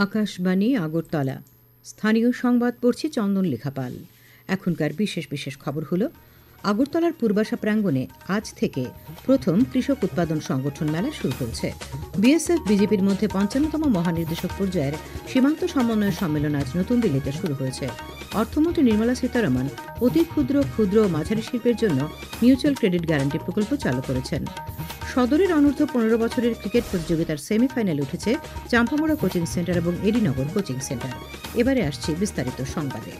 আকাশবাণী আগরতলা। স্থানীয় সংবাদ পড়ছি চন্দন লেখাপাল। এখনকার বিশেষ বিশেষ খবর হলো, আগরতলার পূর্বাশা প্রাঙ্গণে আজ থেকে প্রথম কৃষক উৎপাদন সংগঠন মেলা শুরু হয়েছে। বিএসএফ বিজেপির মধ্যে ৫৫তম মহানির্দেশক পর্যায়ের সীমান্ত সমন্বয় সম্মেলন আজ নতুন দিল্লিতে শুরু হয়েছে। অর্থমন্ত্রী নির্মলা সীতারমণ অতি ক্ষুদ্র ক্ষুদ্র ও মাঝারি শিল্পের জন্য মিউচুয়াল ক্রেডিট গ্যারান্টি প্রকল্প চালু করেছেন। সদরের অনূর্ধ্ব ১৫ বছরের ক্রিকেট প্রতিযোগিতার সেমিফাইনালে উঠেছে চাম্পামোড়া কোচিং সেন্টার এবং এডিনগর কোচিং সেন্টার। এবারে আসছে বিস্তারিত সংবাদে।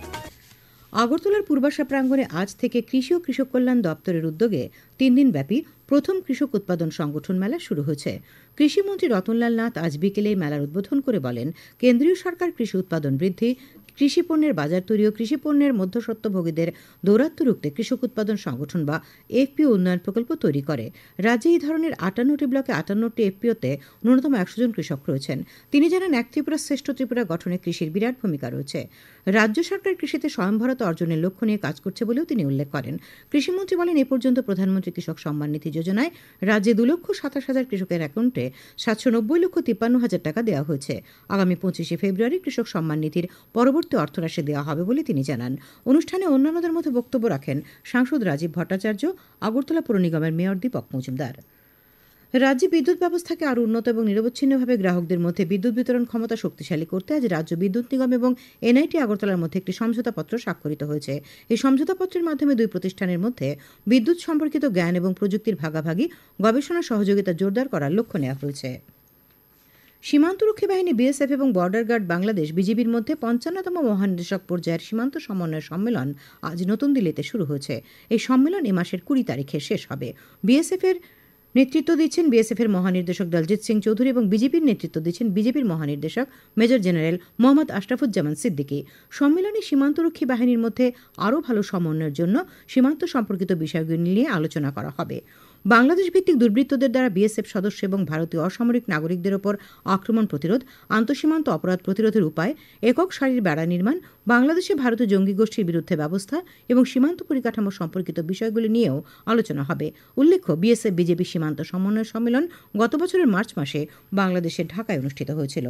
আগরতলার পূর্বাশা প্রাঙ্গণে আজ থেকে কৃষি ও কৃষক কল্যাণ দপ্তরের উদ্যোগে ৩ দিনব্যাপী প্রথম কৃষক উৎপাদন সংগঠন মেলা শুরু হয়েছে। কৃষিমন্ত্রী রতনলাল নাথ আজ বিকেলে মেলার উদ্বোধন করে বলেন, কেন্দ্রীয় সরকার কৃষি উৎপাদন বৃদ্ধি, কৃষি পণ্যের বাজার তৈরি ও কৃষি পণ্যের মধ্যস্বত্বভোগীদের দৌরাত্ম্য রুখতে কৃষক উৎপাদন সংগঠন বা এফপিও উন্নয়ন প্রকল্প তৈরি করে। রাজ্যে এই ধরনের ৫৮টি ব্লকে ৫৮টি এফপিওতে ন্যূনতম ১০০ জন কৃষক রয়েছেন। তিনি জানান, এক ত্রিপুরা শ্রেষ্ঠ ত্রিপুরা গঠনে কৃষির বিরাট ভূমিকা রয়েছে। রাজ্য সরকার কৃষিতে স্বয়ংভরতা অর্জনের লক্ষ্য নিয়ে কাজ করছে বলেও তিনি উল্লেখ করেন। কৃষিমন্ত্রী বলেন, এ পর্যন্ত প্রধানমন্ত্রী কৃষক সম্মান নিধি যোজনায় রাজ্যে ২,২৭,০০০ কৃষকের অ্যাকাউন্টে ৭৯০,৫০,০০০ টাকা দেওয়া হয়েছে। আগামী ২৫শে ফেব্রুয়ারি কৃষক সম্মান নিধির পরবর্তী অর্থরাশি দেওয়া হবে বলে তিনি জানান। অনুষ্ঠানে অন্যান্যদের মধ্যে বক্তব্য রাখেন সাংসদ রাজীব ভট্টাচার্য, আগরতলা পৌর নিগমের মেয়র দীপক মজুমদার। রাজ্যে বিদ্যুৎ ব্যবস্থাকে আরও উন্নত এবং নিরবচ্ছিন্নভাবে গ্রাহকদের মধ্যে বিদ্যুৎ বিতরণ ক্ষমতা শক্তিশালী করতে আজ রাজ্য বিদ্যুৎ নিগম এবং এনআইটি আগরতলার মধ্যে একটি সমঝোতাপত্র স্বাক্ষরিত হয়েছে। এই সমঝোতাপত্রের মাধ্যমে দুই প্রতিষ্ঠানের মধ্যে বিদ্যুৎ সম্পর্কিত জ্ঞান এবং প্রযুক্তির ভাগাভাগি, গবেষণা সহযোগিতা জোরদার করার লক্ষ্য নেওয়া হয়েছে। সীমান্তরক্ষী বাহিনী বিএসএফ এবং বর্ডার গার্ড বাংলাদেশ বিজিবির মধ্যে ৫৫তম মহানির্দেশক পর্যায়ের সীমান্ত সমন্বয় সম্মেলন আজ নতুন দিল্লিতে শুরু হয়েছে। এই সম্মেলন এ মাসের ২০ তারিখে শেষ হবে। বিএসএফের নেতৃত্ব দিচ্ছেন বিএসএফের মহানির্দেশক দলজিৎ সিং চৌধুরী এবং বিজেপির নেতৃত্ব দিচ্ছেন বিজেপির মহানির্দেশক মেজর জেনারেল মোহাম্মদ আশরাফুজ্জামান সিদ্দিকী। সম্মেলনে সীমান্তরক্ষী বাহিনীর মধ্যে আরও ভালো সমন্বয়ের জন্য সীমান্ত সম্পর্কিত বিষয়গুলি নিয়ে আলোচনা করা হবে। বাংলাদেশ ভিত্তিক দুর্বৃত্তদের দ্বারা বিএসএফ সদস্য এবং ভারতীয় অসামরিক নাগরিকদের ওপর আক্রমণ প্রতিরোধ, আন্তঃসীমান্ত অপরাধ প্রতিরোধের উপায়, একক সারির বেড়া নির্মাণ, বাংলাদেশে ভারতীয় জঙ্গি গোষ্ঠীর বিরুদ্ধে ব্যবস্থা এবং সীমান্ত পরিকাঠামো সম্পর্কিত বিষয়গুলি নিয়েও আলোচনা হবে। উল্লেখ্য, বিএসএফ বিজেপি সীমান্ত সমন্বয় সম্মেলন গত বছরের মার্চ মাসে বাংলাদেশের ঢাকায় অনুষ্ঠিত হয়েছিল।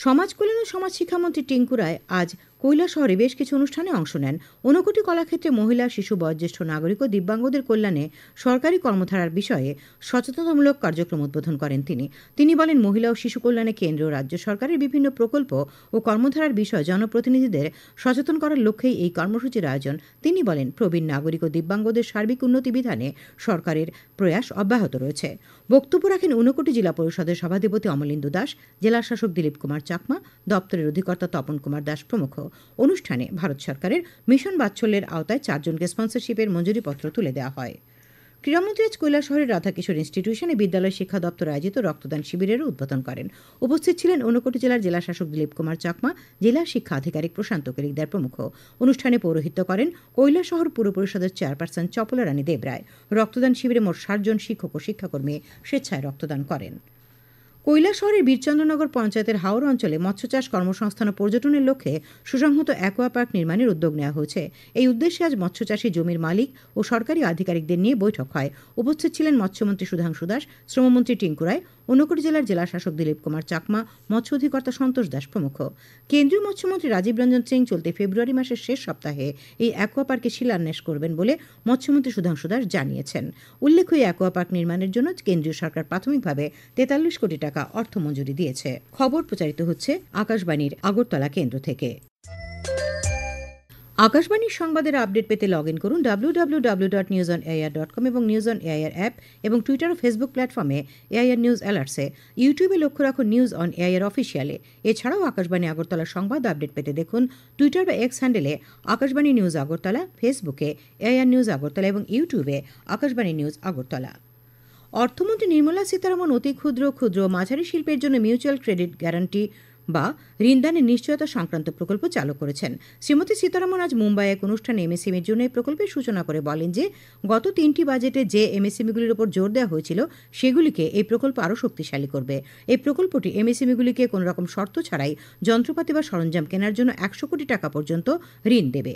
সমাজ কল্যাণ ও সমাজ শিক্ষামন্ত্রী টিঙ্কু রায় আজ কৈলাসহরে বেশ কিছু অনুষ্ঠানে অংশ নেন। ঊনকোটি কলাক্ষেত্রে মহিলা, শিশু, বয়োজ্যেষ্ঠ নাগরিক ও দিব্যাঙ্গদের কল্যাণে সরকারি কর্মধারার বিষয়ে সচেতনতামূলক কার্যক্রম উদ্বোধন করেন তিনি বলেন, মহিলা ও শিশু কল্যাণে কেন্দ্র ও রাজ্য সরকারের বিভিন্ন প্রকল্প ও কর্মধারার বিষয়ে জনপ্রতিনিধিদের সচেতন করার লক্ষ্যেই এই কর্মসূচির আয়োজন। তিনি বলেন, প্রবীণ নাগরিক ও দিব্যাঙ্গদের সার্বিক উন্নতি বিধানে সরকারের প্রয়াস অব্যাহত রয়েছে। বক্তব্য রাখেন ঊনকোটি জেলা পরিষদের সভাধিপতি অমলেন্দু দাস, জেলা শাসক দিলীপ কুমার চাকমা, দপ্তরের অধিকর্তা তপন কুমার দাস প্রমুখ। অনুষ্ঠানে ভারত সরকারের মিশন বাৎসল্যের আওতায় ৪ জনকে স্পন্সরশিপের মঞ্জুরিপত্র তুলে দেওয়া হয়। ক্রীড়ামন্ত্রী আজ কৈলাসহরের রাধাকিশোর ইনস্টিটিউশনে বিদ্যালয় শিক্ষা দপ্তর আয়োজিত রক্তদান শিবিরের উদ্বোধন করেন। উপস্থিত ছিলেন ঊনকোটি জেলার জেলা শাসক দিলীপ কুমার চাকমা, জেলা শিক্ষা আধিকারিক প্রশান্ত কেরিকদার প্রমুখ। অনুষ্ঠানে পৌরোহিত্য করেন কৈলাসহর পুর পরিষদের চেয়ারপারসন চপলা রানী দেবরায়। রক্তদান শিবিরে মোট ৬০ জন শিক্ষক ও শিক্ষাকর্মী স্বেচ্ছায় রক্তদান করেন। কৈলাসহরের বীরচন্দ্রনগর পঞ্চায়েতের হাওর অঞ্চলে মৎস্যচাষ, কর্মসংস্থান ও পর্যটনের লক্ষ্যে সুসংহত অ্যাকোয়া পার্ক নির্মাণের উদ্যোগ নেওয়া হয়েছে। এই উদ্দেশ্যে আজ মৎস্যচাষী জমির মালিক ও সরকারি আধিকারিকদের নিয়ে বৈঠক হয়। উপস্থিত ছিলেন মৎস্যমন্ত্রী সুধাংশু দাস, শ্রমমন্ত্রী টিঙ্কু রায়, ঊনকোটি জেলার জেলা শাসক দিলীপ কুমার চাকমা, মৎস্য অধিকর্তা সন্তোষ দাস প্রমুখ। কেন্দ্রীয় মৎস্যমন্ত্রী রাজীব রঞ্জন সিং চলতি ফেব্রুয়ারি মাসের শেষ সপ্তাহে এই অ্যাকোয়া পার্কে শিলান্যাস করবেন বলে মৎস্যমন্ত্রী সুধাংশু দাস জানিয়েছেন। উল্লেখ্য, এই অ্যাকোয়া পার্ক নির্মাণের জন্য কেন্দ্রীয় সরকার প্রাথমিকভাবে ৪৩ কোটি টাকা অর্থ মঞ্জুরি দিয়েছে। খবর প্রচারিত হচ্ছে আকাশবাণীর আগরতলা কেন্দ্র থেকে। আকাশবাণীর সংবাদের আপডেট পেতে লগ ইন করুন www.newsonair.com এবং নিউজ অন এআইআর অ্যাপ এবং টুইটার ও ফেসবুক প্ল্যাটফর্মে এআইআর নিউজ অ্যালার্টসে। ইউটিউবে লক্ষ্য রাখুন নিউজ অন এআইআর অফিসিয়ালে। এছাড়াও আকাশবাণী আগরতলার সংবাদ আপডেট পেতে দেখুন টুইটার বা এক্স হ্যান্ডেলে আকাশবাণী নিউজ আগরতলা, ফেসবুকে এআইআর নিউজ আগরতলা এবং ইউটিউবে আকাশবাণী নিউজ আগরতলা। অর্থমন্ত্রী নির্মলা সীতারমণ অতি ক্ষুদ্র ক্ষুদ্র মাঝারি শিল্পের জন্য মিউচুয়াল ক্রেডিট গ্যারান্টি বা ঋণদানের নিশ্চয়তা সংক্রান্ত প্রকল্প চালু করেছেন। শ্রীমতী সীতারমণ আজ মুম্বাইয়ে এক অনুষ্ঠানে এমএসএমইর জন্য এই প্রকল্পের সূচনা করে বলেন যে, গত 3টি বাজেটে যে এমএসএমইগুলির উপর জোর দেওয়া হয়েছিল সেগুলিকে এই প্রকল্প আরও শক্তিশালী করবে। এই প্রকল্পটি এমএসএমইগুলিকে কোনো রকম শর্ত ছাড়াই যন্ত্রপাতি বা সরঞ্জাম কেনার জন্য ১০০ কোটি টাকা পর্যন্ত ঋণ দেবে।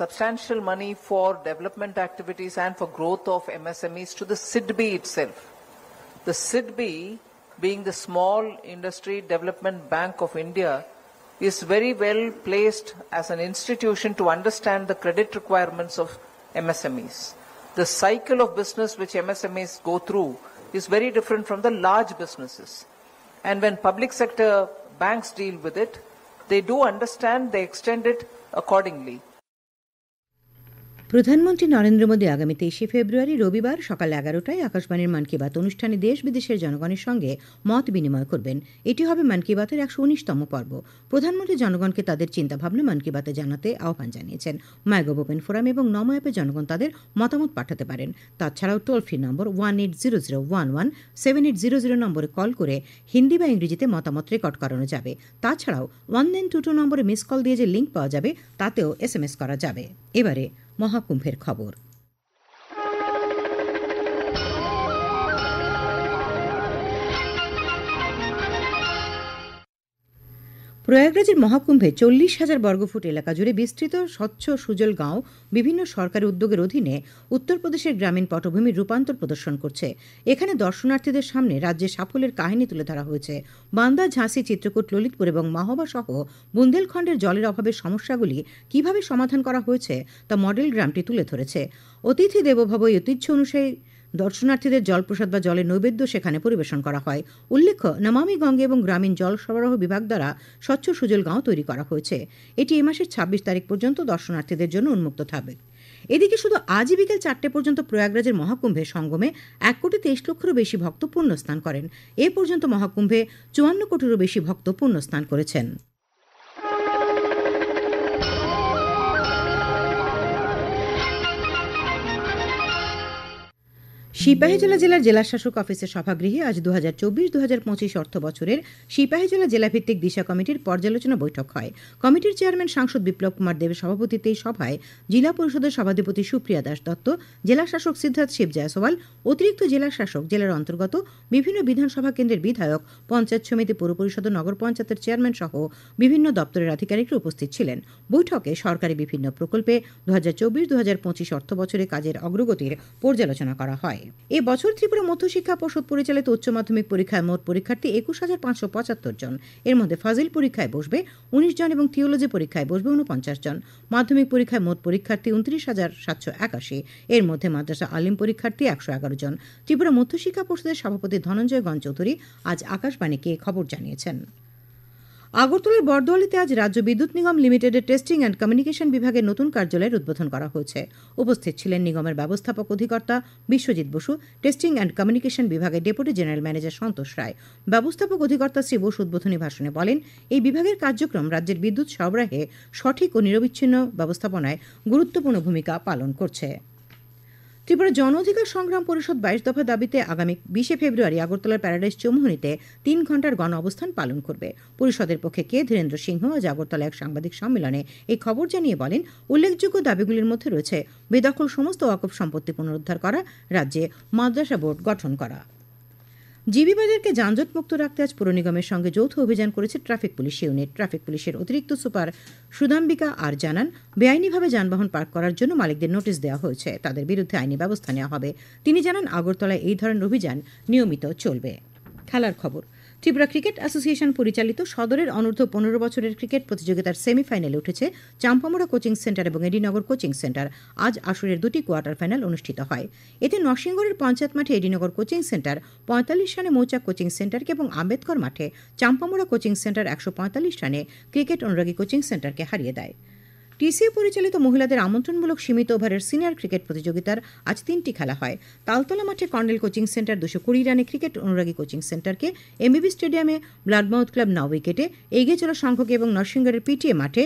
Substantial money for development activities and for growth of MSMEs to the SIDBI itself. The SIDBI being the Small Industry Development Bank of India, is very well placed as an institution to understand the credit requirements of MSMEs. The cycle of business which MSMEs go through is very different from the large businesses. And when public sector banks deal with it, they do understand, they extend it accordingly. প্রধানমন্ত্রী নরেন্দ্র মোদী আগামী 23 ফেব্রুয়ারি রবিবার সকাল 11টায় আকাশবাণীর মন কি বাত অনুষ্ঠানে দেশ বিদেশের জনগণের সঙ্গে মত বিনিময় করবেন। এটি হবে মন কি বাতের 119তম পর্ব। প্রধানমন্ত্রী জনগণকে তাদের চিন্তাভাবনা মন কি বাতে জানাতে আহ্বান জানিয়েছেন। মাইগভ ওপেন ফোরাম এবং নমো অ্যাপে জনগণ তাদের মতামত পাঠাতে পারেন। তাছাড়াও টোল ফ্রি নম্বর 1800117800 নম্বরে কল করে হিন্দি বা ইংরেজিতে মতামত রেকর্ড করানো যাবে। তাছাড়াও 1922 নম্বরে মিস কল দিয়ে যে লিঙ্ক পাওয়া যাবে তাতেও SMS করা যাবে। এবারে মহাকুম্ভের খবর। প্রয়াগরাজের মহাকুম্ভে 40,000 বর্গফুট এলাকা জুড়ে বিস্তৃত স্বচ্ছ সুজল গাঁও বিভিন্ন সরকারি উদ্যোগের অধীনে উত্তরপ্রদেশের গ্রামীণ পটভূমির রূপান্তর প্রদর্শন করছে। এখানে দর্শনার্থীদের সামনে রাজ্যের সাফল্যের কাহিনী তুলে ধরা হয়েছে। বান্দা, ঝাঁসি, চিত্রকূট, ললিতপুর এবং মাহবা সহ বুন্দেলখণ্ডের জলের অভাবের সমস্যাগুলি কিভাবে সমাধান করা হয়েছে তা মডেল গ্রামটি তুলে ধরেছে। অতিথি দেবভব ঐতিহ্য অনুসারে দর্শনার্থীদের জলপ্রসাদ বা জলের নৈবেদ্য সেখানে পরিবেশন করা হয়। উল্লেখ্য, নমামি গঙ্গে এবং গ্রামীণ জল সরবরাহ বিভাগ দ্বারা স্বচ্ছ সুজল গাঁও তৈরি করা হয়েছে। এটি এ মাসের 26 তারিখ পর্যন্ত দর্শনার্থীদের জন্য উন্মুক্ত থাকবে। এদিকে শুধু আজই বিকেল 4টে পর্যন্ত প্রয়াগরাজের মহাকুম্ভে সঙ্গমে 1,23,00,000-এরও বেশি ভক্ত পুণ্যস্নান করেন। এ পর্যন্ত মহাকুম্ভে 54 কোটিরও বেশি ভক্ত পুণ্যস্নান করেছেন। সিপাহীজলা জেলার জেলাশাসক অফিসের সভাগৃহে আজ 2024-2025 অর্থ বছরের সিপাহীজলা জেলাভিত্তিক দিশা কমিটির পর্যালোচনা বৈঠক হয়। কমিটির চেয়ারম্যান সাংসদ বিপ্লব কুমার দেবের সভাপতিত্বে এই সভায় জেলা পরিষদের সভাধিপতি সুপ্রিয়া দাস দত্ত, জেলাশাসক সিদ্ধার্থ শিব জয়সওয়াল, অতিরিক্ত জেলাশাসক, জেলার অন্তর্গত বিভিন্ন বিধানসভা কেন্দ্রের বিধায়ক, পঞ্চায়েত সমিতি, পৌর পরিষদ ও নগর পঞ্চায়েতের চেয়ারম্যান সহ বিভিন্ন দপ্তরের আধিকারিকরা উপস্থিত ছিলেন। বৈঠকে সরকারি বিভিন্ন প্রকল্পে 2024-2025 অর্থ বছরে কাজের অগ্রগতির পর্যালোচনা করা হয়। এ বছর ত্রিপুরা মধ্যশিক্ষা পর্ষদ পরিচালিত উচ্চ মাধ্যমিক পরীক্ষায় মোট পরীক্ষার্থী 21,575 জন। এর মধ্যে ফাজিল পরীক্ষায় বসবে 19 জন এবং থিওলজি পরীক্ষায় বসবে 49 জন। মাধ্যমিক পরীক্ষায় মোট পরীক্ষার্থী 29,781। এর মধ্যে মাদ্রাসা আলিম পরীক্ষার্থী 111 জন। ত্রিপুরা মধ্যশিক্ষা পর্ষদের সভাপতি ধনঞ্জয় গণ চৌধুরী আজ আকাশবাণীকে খবর জানিয়েছেন। আগরতলার বরদোয়ালিতে আজ রাজ্য বিদ্যুৎ নিগম লিমিটেডের টেস্টিং অ্যান্ড কমিউনিকেশন বিভাগের নতুন কার্যালয়ের উদ্বোধন করা হয়েছে। উপস্থিত ছিলেন নিগমের ব্যবস্থাপক অধিকর্তা Biswajit Basu, testing and communication বিভাগের deputy general manager Santosh Roy. ব্যবস্থাপক অধিকর্তা শ্রী বসু উদ্বোধনী ভাষণে বলেন, এই বিভাগের কার্যক্রম রাজ্যের বিদ্যুৎ সরবরাহে সঠিক ও নিরবিচ্ছিন্ন ব্যবস্থাপনায় গুরুত্বপূর্ণ ভূমিকা পালন করছে। ত্রিপুরা জন অধিকার সংগ্রাম পরিষদ 22 দফা দাবিতে আগামী 20 ফেব্রুয়ারি আগরতলার প্যারাডাইস চৌমুহনীতে 3 ঘণ্টার গণ অবস্থান পালন করবে। পরিষদের পক্ষে কে ধীরেন্দ্র সিংহ আজ আগরতলা এক সাংবাদিক সম্মেলনে এই খবর জানিয়ে বলেন, উল্লেখযোগ্য দাবিগুলির মধ্যে রয়েছে বেদখল সমস্ত ওয়াকফ সম্পত্তি পুনরুদ্ধার করা, রাজ্যে মাদ্রাসা বোর্ড গঠন করা। জিবি বাজারকে যানজট মুক্ত রাখতে আজ পৌর নিগমের সঙ্গে যৌথ অভিযান করেছে ট্রাফিক পুলিশ ইউনিট। ট্রাফিক পুলিশের অতিরিক্ত সুপার সুদাম্বিকা আর জানান, বেআইনিভাবে যানবাহন পার্ক করার জন্য মালিকদের নোটিশ দেওয়া হয়েছে, তাদের বিরুদ্ধে আইনি ব্যবস্থা নেওয়া হবে। তিনি জানান, আগরতলায় এই ধরনের অভিযান নিয়মিত চলবে। খেলার খবর। ত্রিপুরা ক্রিকেট অ্যাসোসিয়েশন পরিচালিত সদরের অনূর্ধ্ব 15 বছরের ক্রিকেট প্রতিযোগিতার সেমিফাইনালে উঠেছে চাম্পামুড়া কোচিং সেন্টার এবং এডিনগর কোচিং সেন্টার। আজ আসরের 2টি কোয়ার্টার ফাইনাল অনুষ্ঠিত হয়। এতে নরসিংগড়ের পঞ্চায়েত মাঠে এডিনগর কোচিং সেন্টার 45 রানে মৌচাক কোচিং সেন্টারকে এবং আম্বেদকর মাঠে চাম্পামুড়া কোচিং সেন্টার 145 রানে ক্রিকেট অনুরাগী কোচিং সেন্টারকে হারিয়ে দেয়। টিসিএ পরিচালিত মহিলাদের আমন্ত্রণমূলক সীমিত ওভারের সিনিয়র ক্রিকেট প্রতিযোগিতার আজ 3টি খেলা হয়। তালতলা মাঠে কর্নেল কোচিং সেন্টার 220 রানে ক্রিকেট অনুরাগী কোচিং সেন্টারকে, এমবিবি স্টেডিয়ামে ব্লাডমাউথ ক্লাব 9 উইকেটে এগিয়ে চলা সংখ্যকে এবং নরসিংগড়ের পিটিএ মাঠে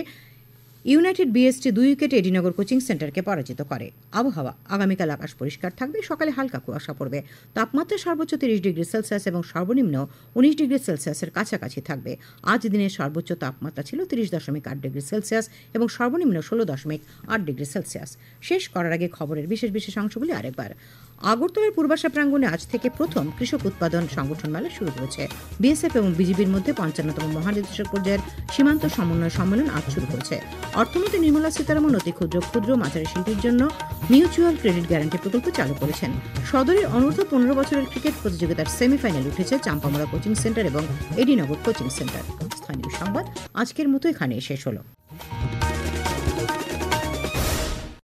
ইউনাইটেড বিএসটি 2 উইকেটে এডিনগর কোচিং সেন্টারকে পরাজিত করে। আবহাওয়া। আগামীকাল আকাশ পরিষ্কার থাকবে, সকালে হালকা কুয়াশা পড়বে। তাপমাত্রা সর্বোচ্চ 30 ডিগ্রি সেলসিয়াস এবং সর্বনিম্ন 19 ডিগ্রি সেলসিয়াসের কাছাকাছি থাকবে। আজ দিনের সর্বোচ্চ তাপমাত্রা ছিল 30.8 ডিগ্রি সেলসিয়াস এবং সর্বনিম্ন 16.8 ডিগ্রি সেলসিয়াস। শেষ করার আগে খবরের বিশেষ অংশগুলি আরেকবার। আগরতলার পূর্বাশা প্রাঙ্গণে আজ থেকে প্রথম কৃষক উৎপাদন সংগঠন মেলা শুরু হয়েছে। বিএসএফ এবং বিজিবির মধ্যে ৫৫তম মহানির্দেশক পর্যায়ের সীমান্ত সমন্বয় সম্মেলন আজ শুরু হয়েছে। অর্থমন্ত্রী নির্মলা সীতারামন অতি ক্ষুদ্র মাঝারি শিল্পীর জন্য মিউচুয়াল ক্রেডিট গ্যারান্টি প্রকল্প চালু করেছেন। সদরের অনূর্ধ্ব ১৫ বছরের ক্রিকেট প্রতিযোগিতার সেমিফাইনাল উঠেছে চাম্পামোড়া কোচিং সেন্টার এবং এডিনগর কোচিং সেন্টার। স্থানীয় সংবাদ আজকের মতো এখানে শেষ হলো।